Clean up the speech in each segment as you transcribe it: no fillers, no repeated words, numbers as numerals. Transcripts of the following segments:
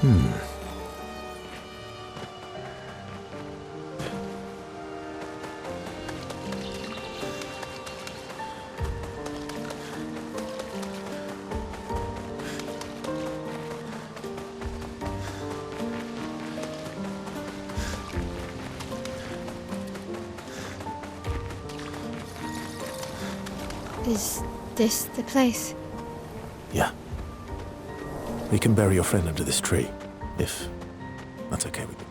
Is this the place? Yeah. We can bury your friend under this tree, if that's okay with you.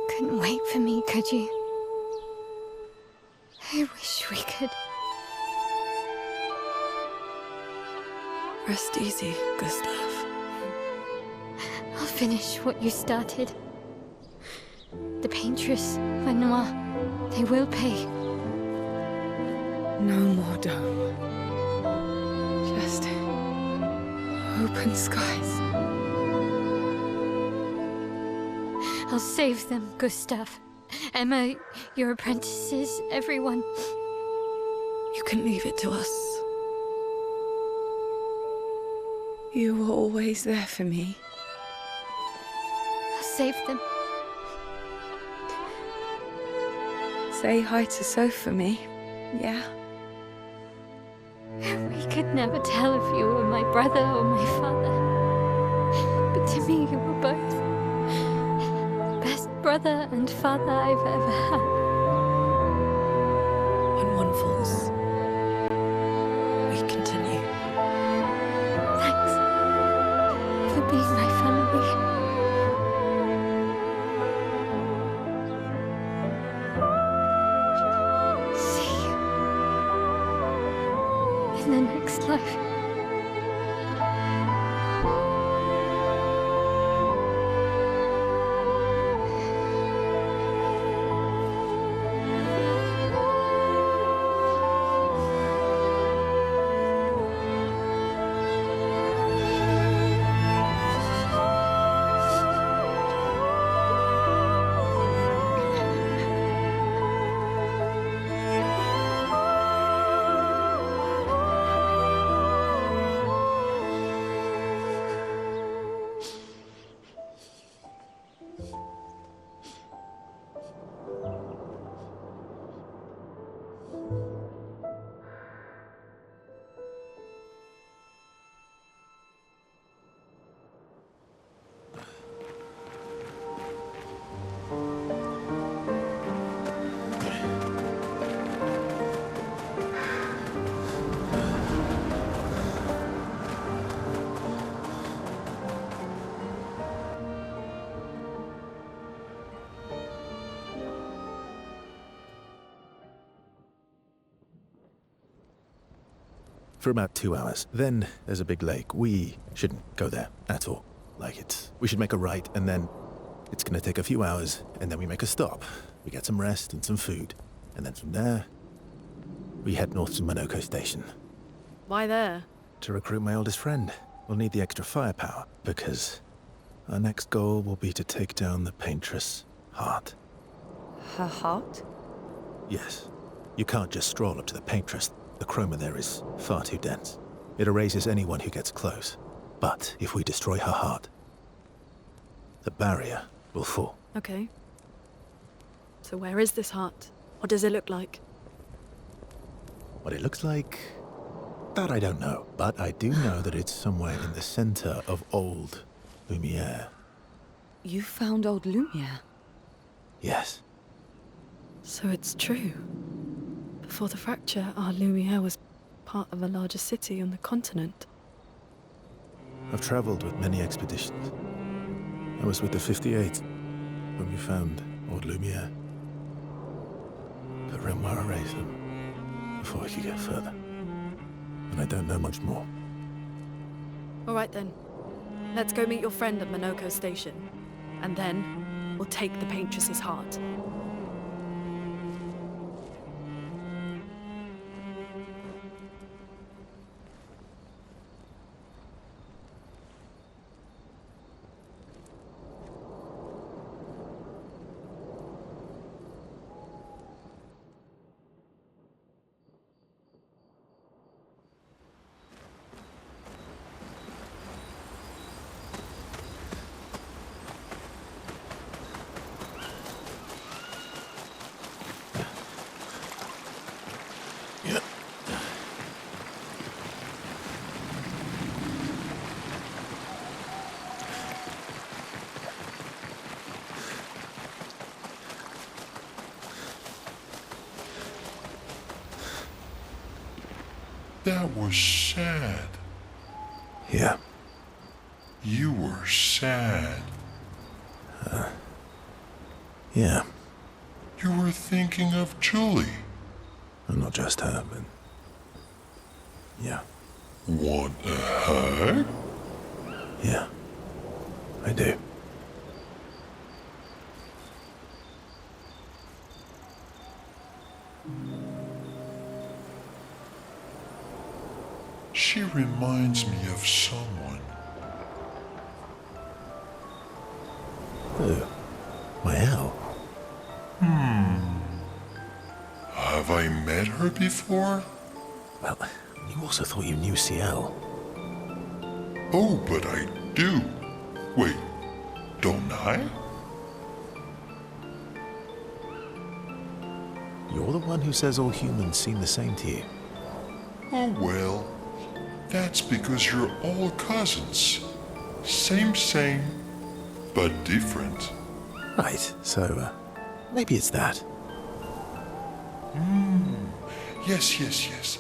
Couldn't wait for me, could you? I wish we could. Rest easy, Gustav. I'll finish what you started. The paintress, Renoir, they will pay. No more dome. Just open skies. I'll save them, Gustav. Emma, your apprentices, everyone. You can leave it to us. You were always there for me. I'll save them. Say hi to Soph for me, yeah? We could never tell if you were my brother or my father. But to me, you were both. Best brother and father I've ever had. When one falls, we continue. Thanks for being my family. See you in the next life. For about 2 hours. Then there's a big lake. We shouldn't go there at all. We should make a right, and then it's gonna take a few hours, and then we make a stop. We get some rest and some food. And then from there, we head north to Monoco station. Why there? To recruit my oldest friend. We'll need the extra firepower, because our next goal will be to take down the paintress' heart. Her heart? Yes. You can't just stroll up to the paintress. The chroma there is far too dense. It erases anyone who gets close. But if we destroy her heart, the barrier will fall. Okay. So where is this heart? What does it look like? What it looks like, that I don't know. But I do know that it's somewhere in the center of old Lumiere. You found old Lumiere? Yes. So it's true. Before the fracture, our Lumiere was part of a larger city on the continent. I've traveled with many expeditions. I was with the 58th when we found Old Lumiere. But Renoir erased them before we could get further. And I don't know much more. All right then. Let's go meet your friend at Monoco Station. And then, we'll take the Paintress's heart. That was sad. Yeah. You were sad. Yeah. You were thinking of Julie. And not just her, but... yeah. Want a hug? Yeah. I do. She reminds me of someone. Who? My Al? Have I met her before? Well, you also thought you knew CL. Oh, but I do. Wait, don't I? You're the one who says all humans seem the same to you. Oh well, that's because you're all cousins. Same, but different. Right, so, maybe it's that. Yes.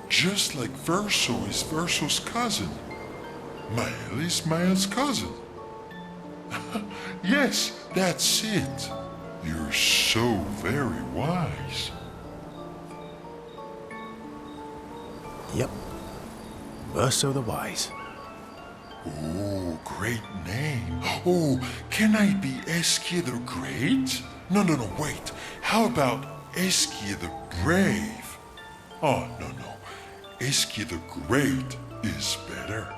Just like Verso is Verso's cousin. Mael is Mael's cousin. Yes, that's it. You're so very wise. Yep. Verso the Wise. Oh, great name. Oh, can I be Eskia the Great? No, wait. How about Eskia the Brave? Oh, no. Eskia the Great is better.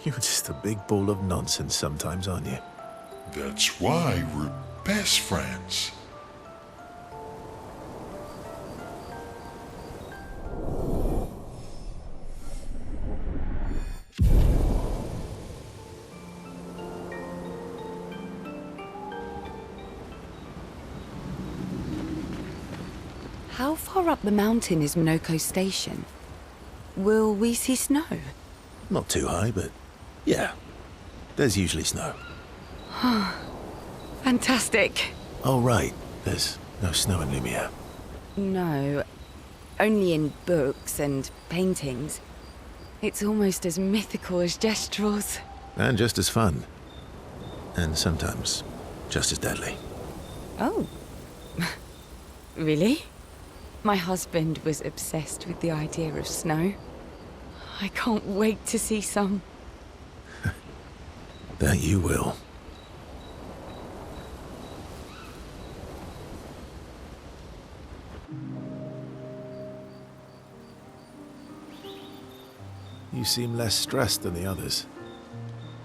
You're just a big ball of nonsense sometimes, aren't you? That's why we're best friends. How far up the mountain is Monoco Station? Will we see snow? Not too high, but yeah. There's usually snow. Fantastic. Oh, right. There's no snow in Lumiere. No, only in books and paintings. It's almost as mythical as Gestrels. And just as fun. And sometimes just as deadly. Oh. Really? My husband was obsessed with the idea of snow. I can't wait to see some. That you will. You seem less stressed than the others.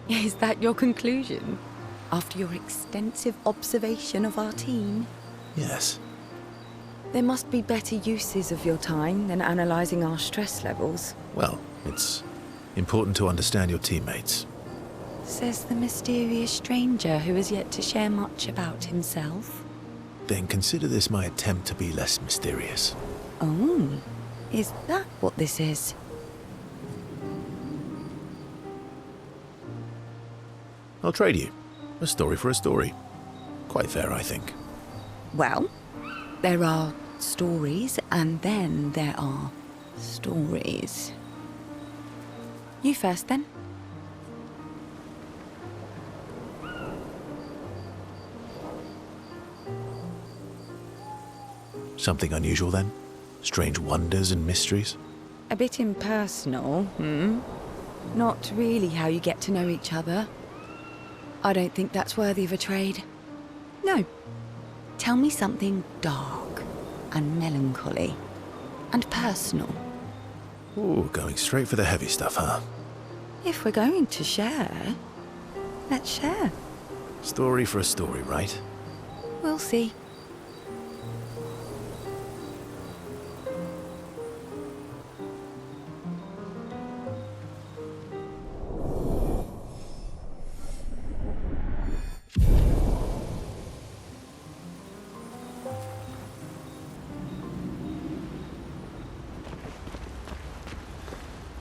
Is that your conclusion? After your extensive observation of our team? Yes. There must be better uses of your time than analysing our stress levels, Well, it's important to understand your teammates. says the mysterious stranger who has yet to share much about himself. Then consider this my attempt to be less mysterious. Oh, is that what this is? I'll trade you. A story for a story. Quite fair, I think. Well, There are stories, and then there are stories. You first, then. Something unusual then? Strange wonders and mysteries? A bit impersonal, Not really how you get to know each other. I don't think that's worthy of a trade. No. Tell me something dark and melancholy and personal. Ooh, going straight for the heavy stuff, huh? If we're going to share, let's share. Story for a story, right? We'll see.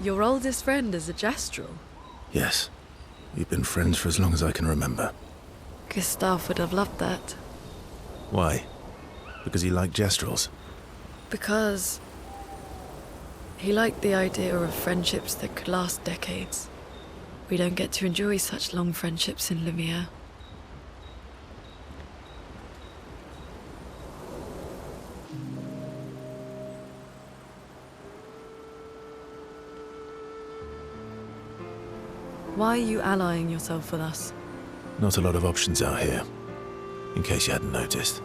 Your oldest friend is a Gestrel. Yes. We've been friends for as long as I can remember. Gustav would have loved that. Why? Because he liked Gestrels? Because he liked the idea of friendships that could last decades. We don't get to enjoy such long friendships in Lumiere. Why are you allying yourself with us? Not a lot of options out here, in case you hadn't noticed.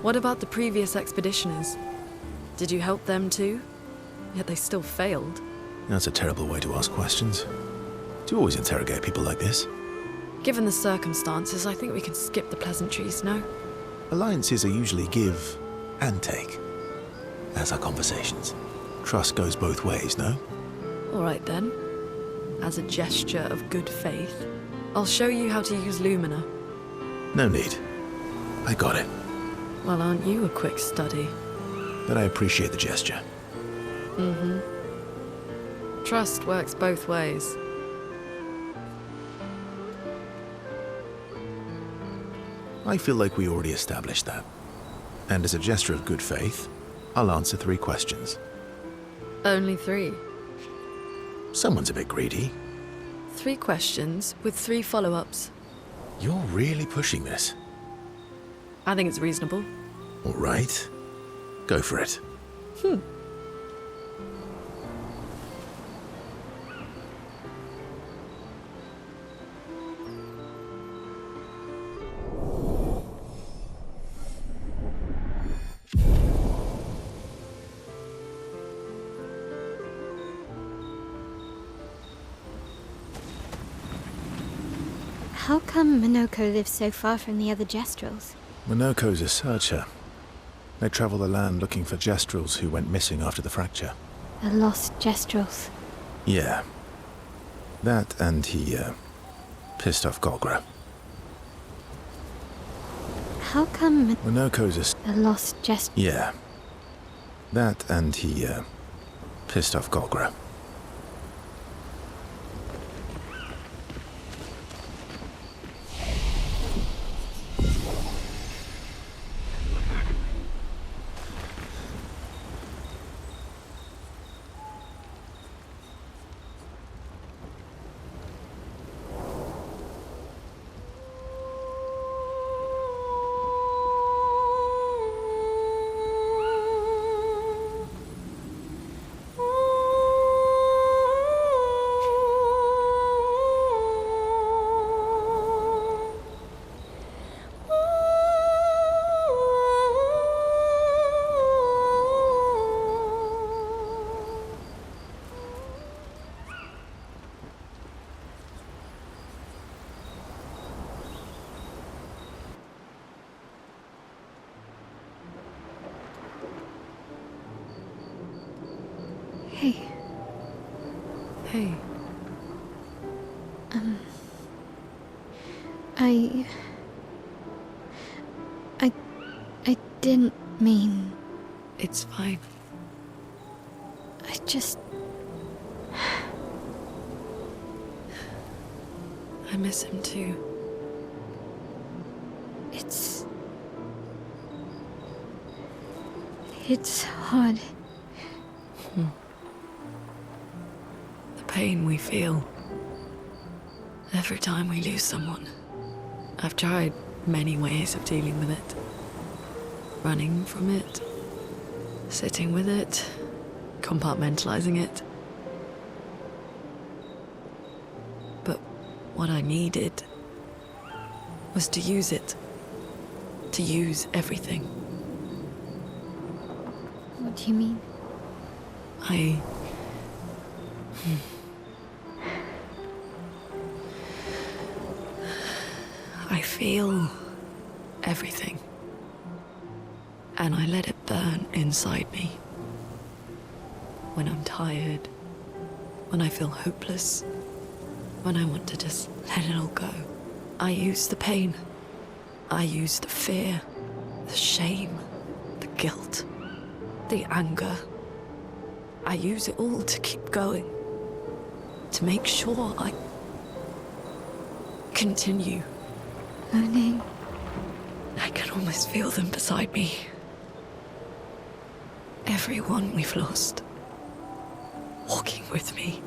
What about the previous expeditioners? Did you help them too? Yet they still failed. That's a terrible way to ask questions. Do you always interrogate people like this? Given the circumstances, I think we can skip the pleasantries, no? Alliances are usually give and take, as are conversations. Trust goes both ways, no? All right then. As a gesture of good faith, I'll show you how to use Lumina. No need. I got it. Well, aren't you a quick study? But I appreciate the gesture. Trust works both ways. I feel like we already established that. And as a gesture of good faith, I'll answer 3 questions. Only 3. Someone's a bit greedy. 3 questions with 3 follow-ups. You're really pushing this. I think it's reasonable. All right. Go for it. How come Monoco lives so far from the other Gestrels? Monoco's a searcher. They travel the land looking for Gestrels who went missing after the fracture. The lost Gestrels. Yeah. That and he, pissed off Golgra. How come Monoco's a... the lost Gestrels? Yeah. That and he, pissed off Golgra. Hey, Hey, I didn't mean... it's fine. I just... I miss him too. It's... It's hard. The pain we feel every time we lose someone. I've tried many ways of dealing with it. Running from it, sitting with it, compartmentalizing it. But what I needed was to use it. To use everything. What do you mean? I feel everything. And I let it burn inside me. When I'm tired, when I feel hopeless, when I want to just let it all go. I use the pain. I use the fear, the shame, the guilt, the anger. I use it all to keep going. To make sure I continue. Monet. I can almost feel them beside me. Everyone we've lost. Walking with me.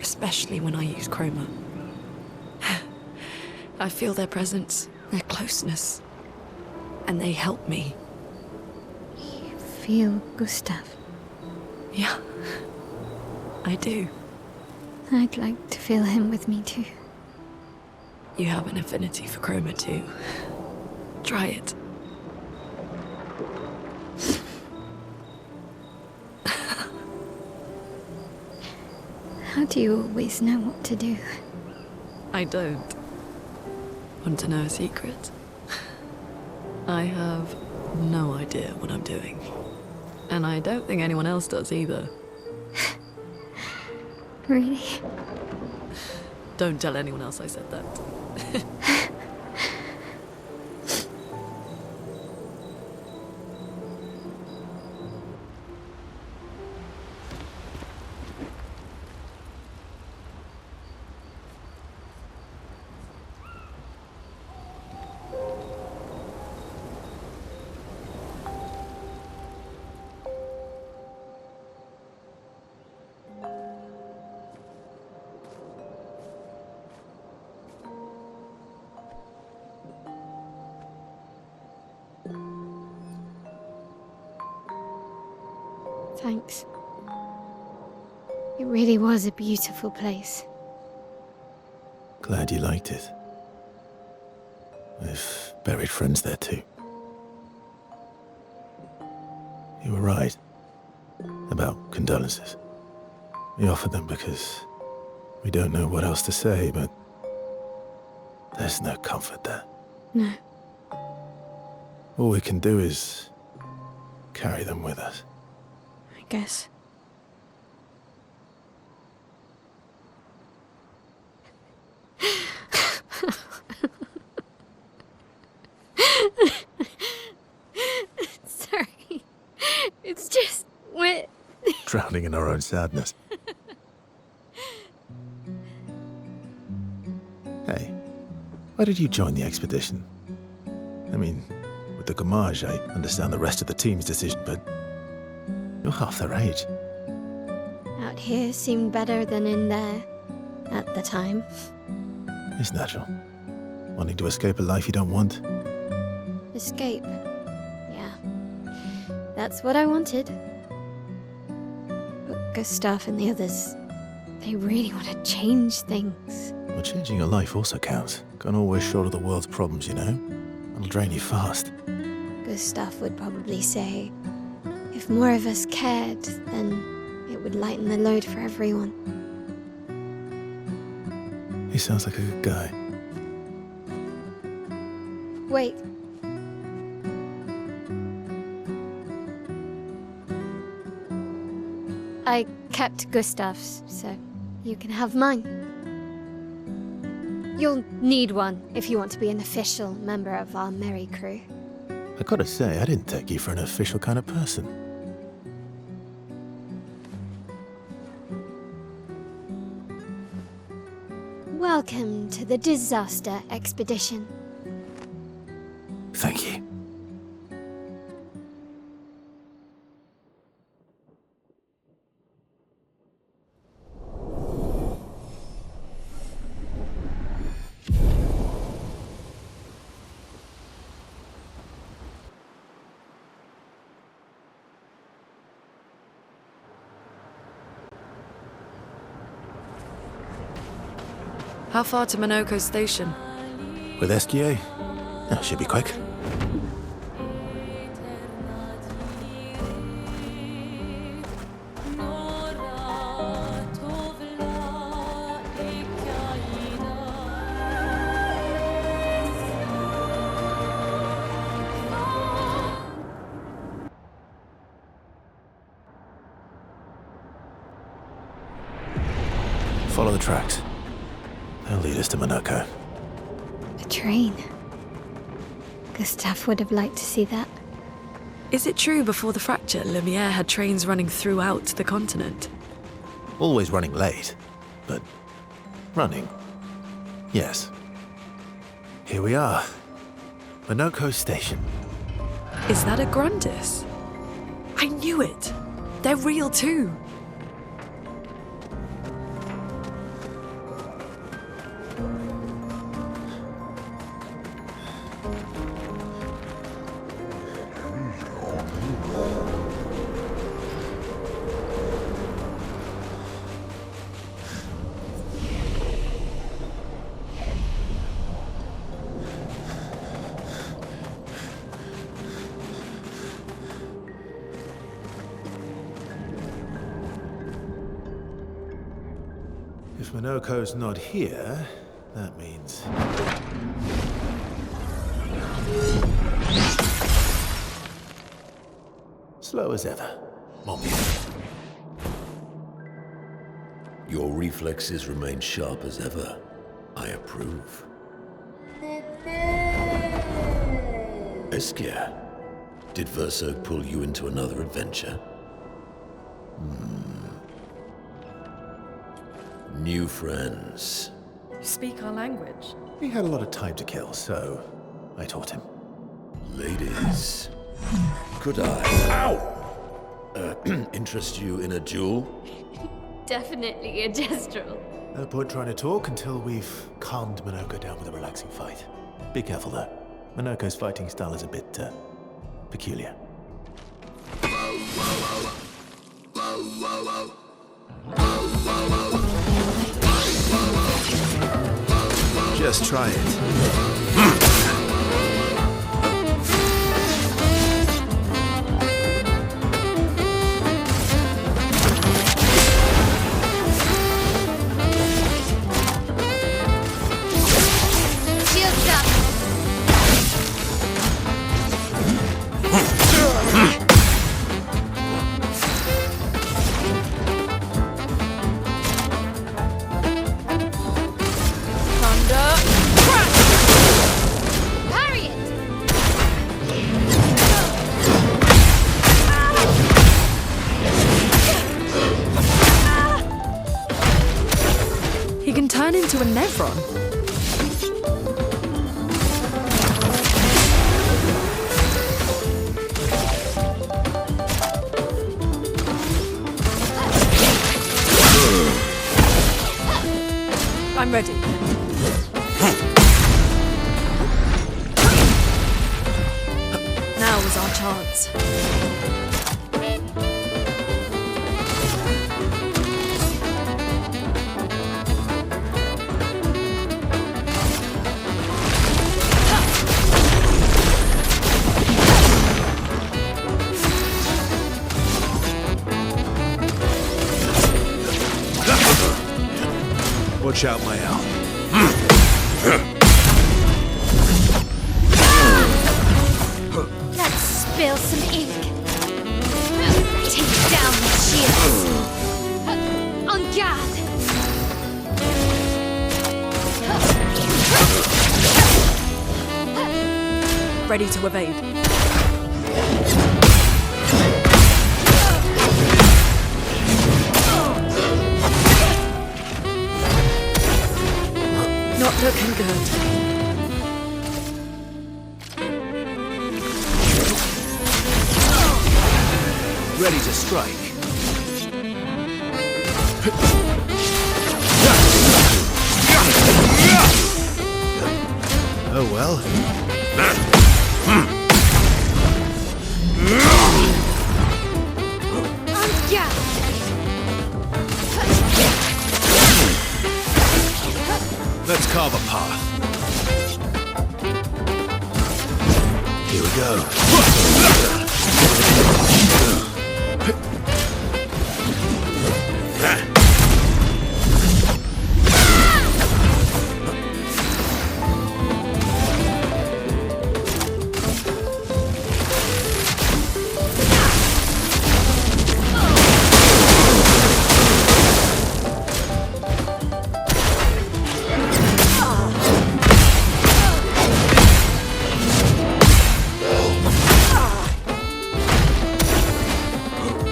Especially when I use chroma. I feel their presence, their closeness. And they help me. You feel Gustav? Yeah, I do. I'd like to feel him with me too. You have an affinity for chroma too. Try it. How do you always know what to do? I don't. Want to know a secret? I have no idea what I'm doing. And I don't think anyone else does either. Really? Don't tell anyone else I said that. Thanks. It really was a beautiful place. Glad you liked it. We've buried friends there too. You were right about condolences. We offered them because we don't know what else to say, but there's no comfort there. No. All we can do is carry them with us. I guess. Sorry. It's just wet. Drowning in our own sadness. Hey, why did you join the expedition? I mean, with the Gommage, I understand the rest of the team's decision, but you're half their age. Out here seemed better than in there at the time. It's natural. Wanting to escape a life you don't want. Escape. Yeah. That's what I wanted. But Gustav and the others, they really want to change things. Well, changing your life also counts. Can't always shoulder the world's problems, you know? It'll drain you fast. Gustav would probably say, if more of us cared, then it would lighten the load for everyone. He sounds like a good guy. Wait. I kept Gustav's, so you can have mine. You'll need one if you want to be an official member of our merry crew. I gotta say, I didn't take you for an official kind of person. Welcome to the disaster expedition. Thank you. How far to Monoco station? With SGA? That should be quick. Follow the tracks. They'll lead us to Monoco. A train. Gustav would have liked to see that. Is it true before the fracture, Lumiere had trains running throughout the continent? Always running late, but running. Yes. Here we are. Monoco Station. Is that a Grundis? I knew it! They're real too! If Monoco's not here, that means... slow as ever. Monkey. Your reflexes remain sharp as ever. I approve. Eskia, did Verso pull you into another adventure? New friends. You speak our language? He had a lot of time to kill, so I taught him. Ladies, could I interest you in a duel? Definitely a gestural. No point trying to talk until we've calmed Monoco down with a relaxing fight. Be careful though. Monoco's fighting style is a bit, peculiar. Just try it. Shields up! Parry it! He can turn into a Nevron. I'm ready. Now is our chance. Watch out, my owl. Let's spill some ink. Take down the shields. En garde! Ready to evade. Not looking good. Ready to strike. Oh well. En garde! Let's go.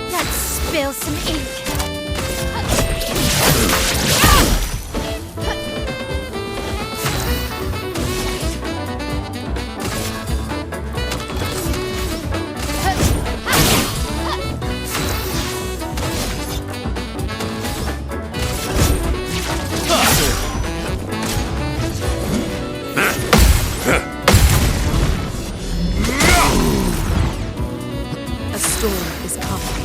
Let's spill some ink. A storm is coming.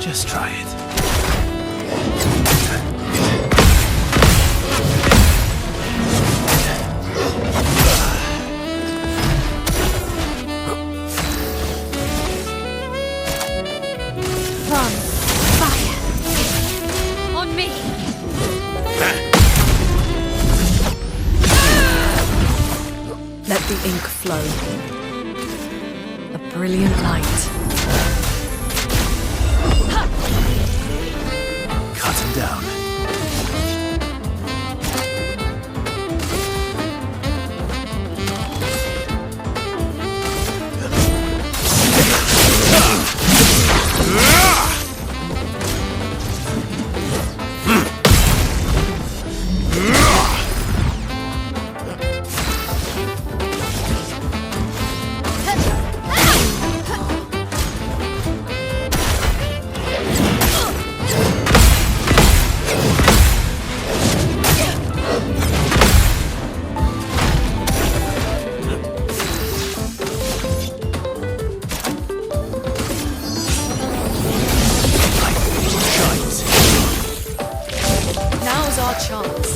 Just try it. From fire. On me. Let the ink flow. A brilliant light. Cut him down. Now's our chance.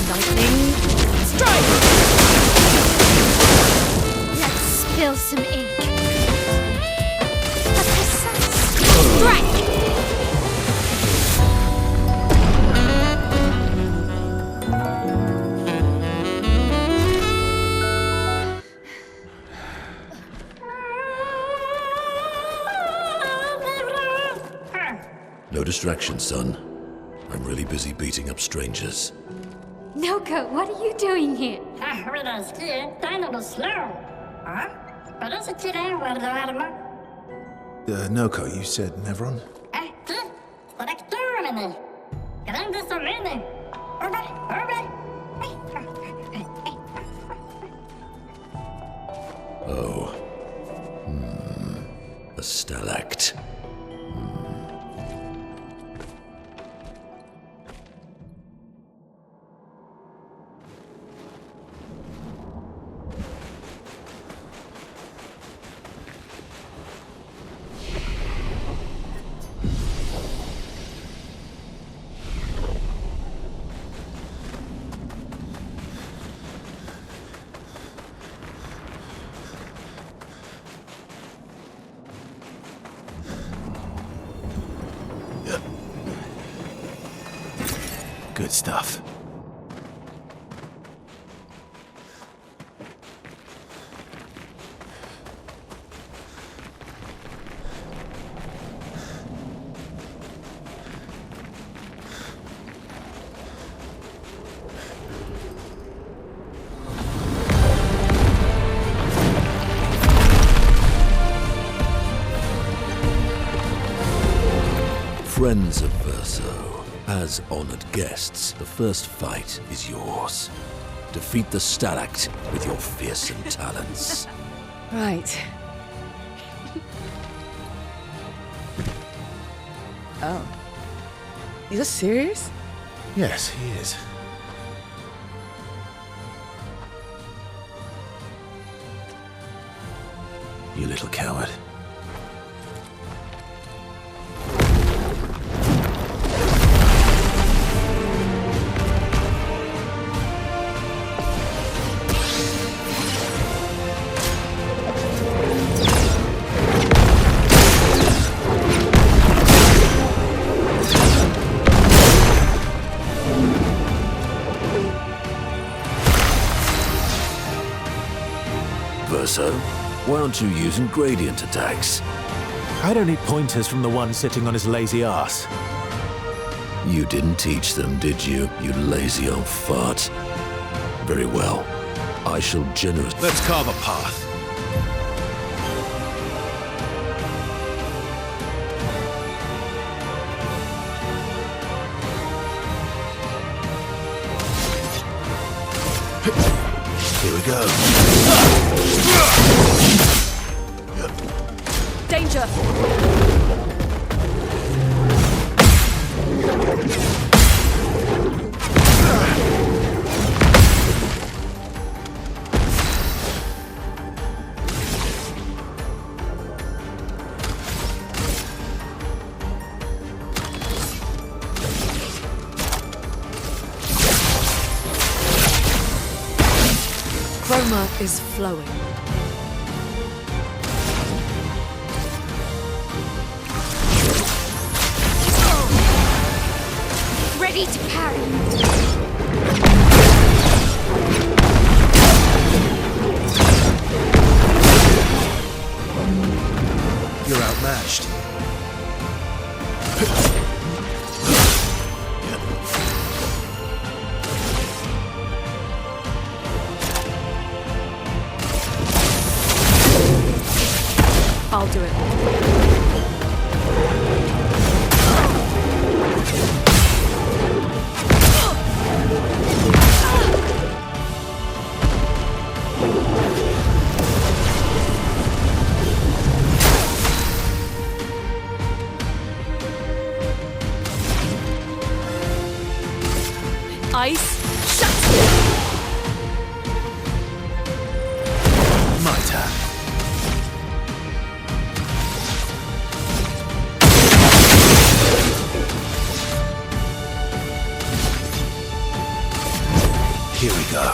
Lightning strike! Let's spill some ink. A precise strike. No distraction, son. I'm really busy beating up strangers. Noko, what are you doing here? Noko, you said Nevron? Oh. A stalact. Good stuff. Friends of Verso, as honored guests, the first fight is yours. Defeat the Stalact with your fearsome talents. Right. Oh. Is this serious? Yes, he is. You little coward. Why aren't you using gradient attacks? I don't need pointers from the one sitting on his lazy ass. You didn't teach them, did you, you lazy old fart? Very well. I shall generously... Let's carve a path. Here we go. Danger! Chroma is flowing. Ready to parry. You're outmatched. I'll do it. Ice, shut! My turn. Here we go.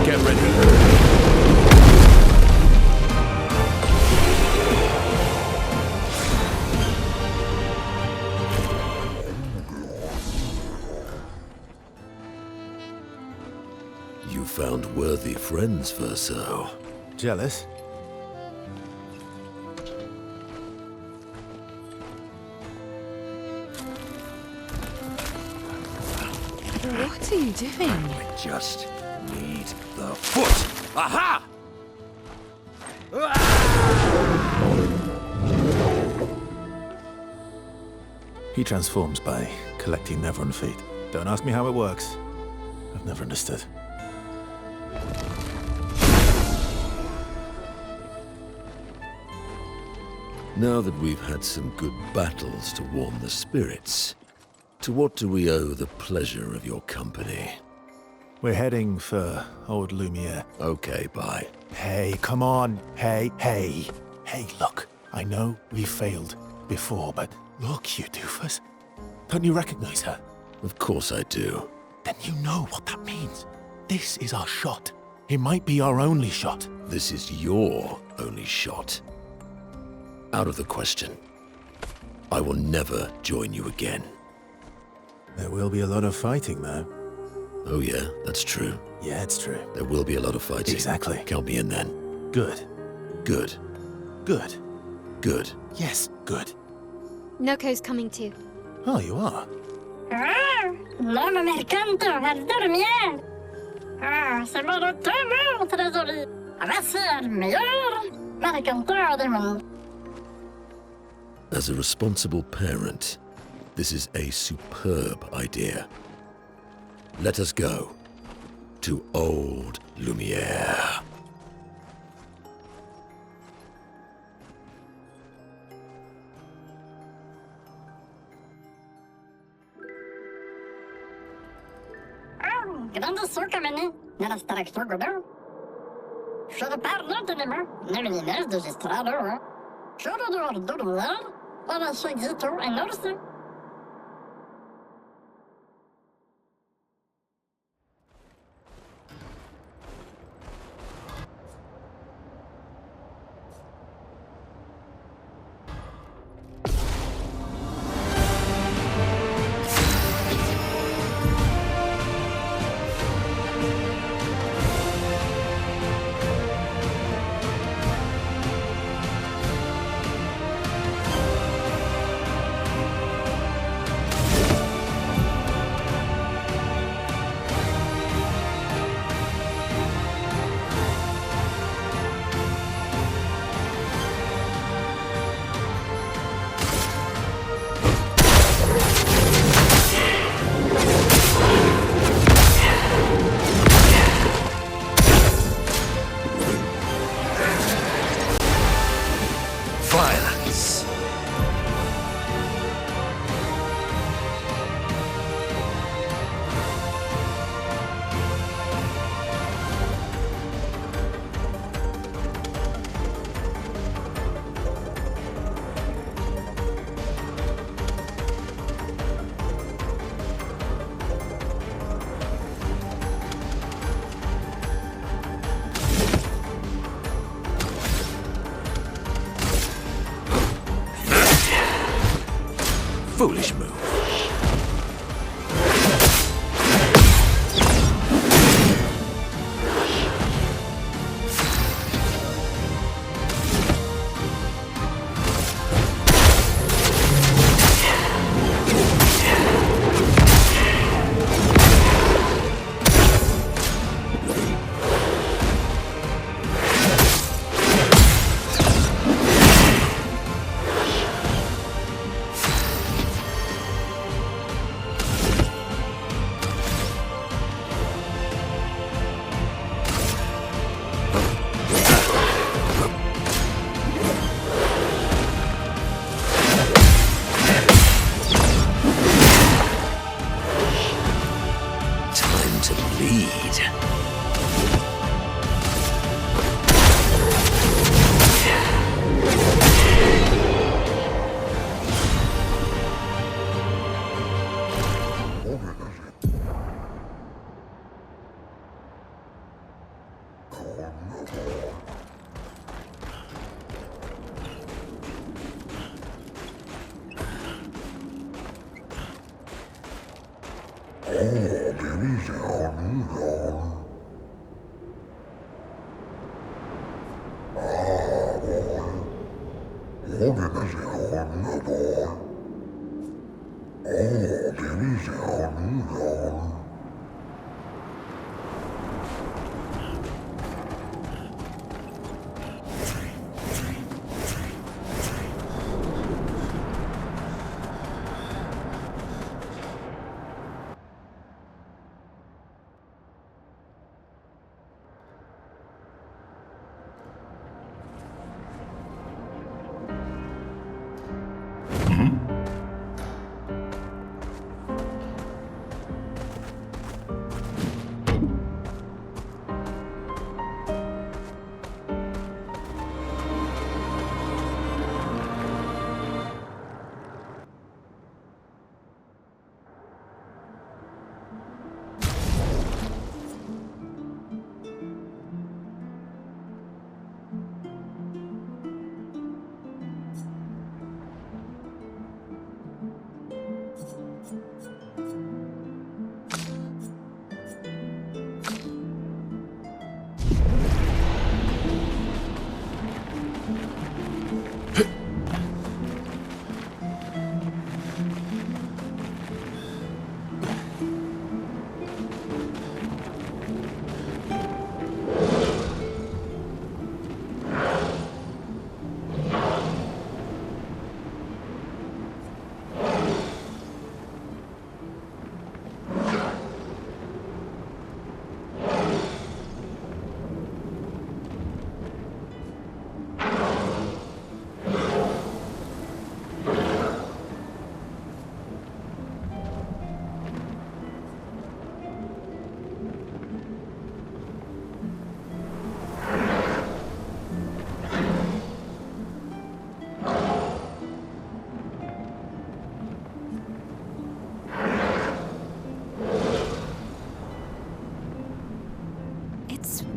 Get ready. You found worthy friends, Verso. Jealous? What are you doing? I just need the foot. Aha! He transforms by collecting Nevron feet. Don't ask me how it works. I've never understood. Now that we've had some good battles to warm the spirits, to what do we owe the pleasure of your company? We're heading for old Lumiere. Okay, bye. Hey, come on. Hey. Hey, look. I know we failed before, but look, you doofus. Don't you recognize her? Of course I do. Then you know what that means. This is our shot. It might be our only shot. This is your only shot. Out of the question. I will never join you again. There will be a lot of fighting, though. Oh yeah, that's true. Yeah, it's true. There will be a lot of fighting. Exactly. Count me in then. Good. Good. Good. Good. Yes, good. Noco's coming too. Oh, you are? L'homme mercanto al dormir. C'est mon automne, trésorier. Voici le meilleur mercanteur du monde. As a responsible parent, this is a superb idea. Let us go to old Lumiere. Grande sucamene, nella staraxo godão. Choro parlo de nema, nevenines de gestrado. Choro do ordular, para chegito en orse. Foolish move. To bleed.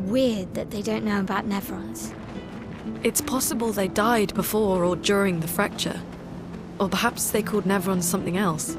Weird that they don't know about Nevrons. It's possible they died before or during the fracture. Or perhaps they called Nevrons something else.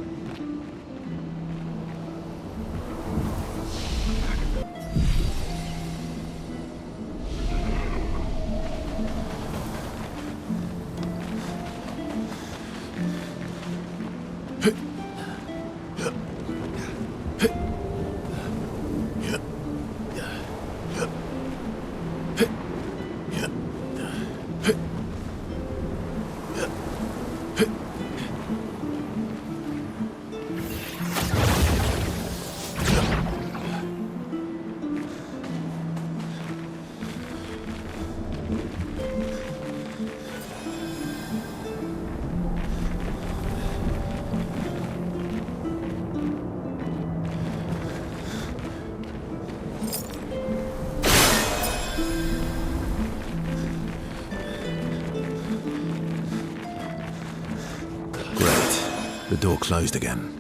The door closed again.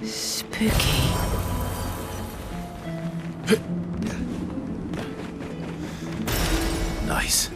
Spooky. Nice.